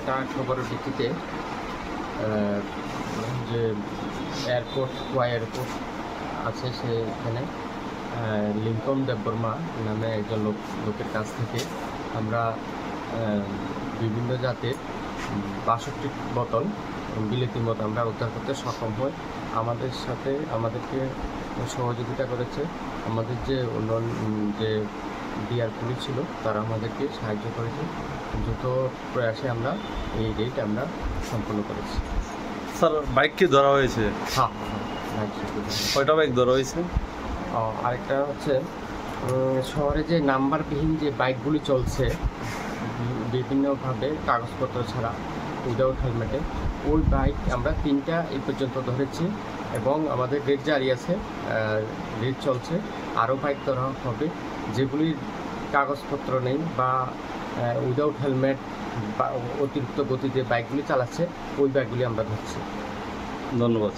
একটা খবরের ভিত্তিতে যে এয়ারপোর্ট আছে সেখানে লিঙ্কন দেববর্মা নামে একজন লোকের কাছ থেকে আমরা বিভিন্ন জাতের ৬২ বোতল বিলেতি মদ আমরা উদ্ধার করতে সক্ষম হই। আমাদেরকে সহযোগিতা করেছে আমাদের যে যে ডিআর পুলিশ ছিল, তারা আমাদেরকে সাহায্য করেছে। দ্রুত প্রয়াসে আমরা এই রেড আমরা সম্পন্ন করেছি। স্যার, বাইক কি ধরা হয়েছে? হ্যাঁ, কয়টা বাইক ধরা হয়েছে? আরেকটা হচ্ছে শহরে যে নাম্বারবিহীন যে বাইকগুলি চলছে বিভিন্নভাবে কাগজপত্র ছাড়া, উইদাউট হেলমেটে, ওই বাইক আমরা 3টা এই পর্যন্ত ধরেছি এবং আমাদের রেড জারি আছে, রেড চলছে। আরও বাইক ধরা হবে যেগুলির কাগজপত্র নেই বা উইদাউট হেলমেট বা অতিরিক্ত গতিতে বাইকগুলি চালাচ্ছে, ওই বাইকগুলি আমরা ধরছি। ধন্যবাদ।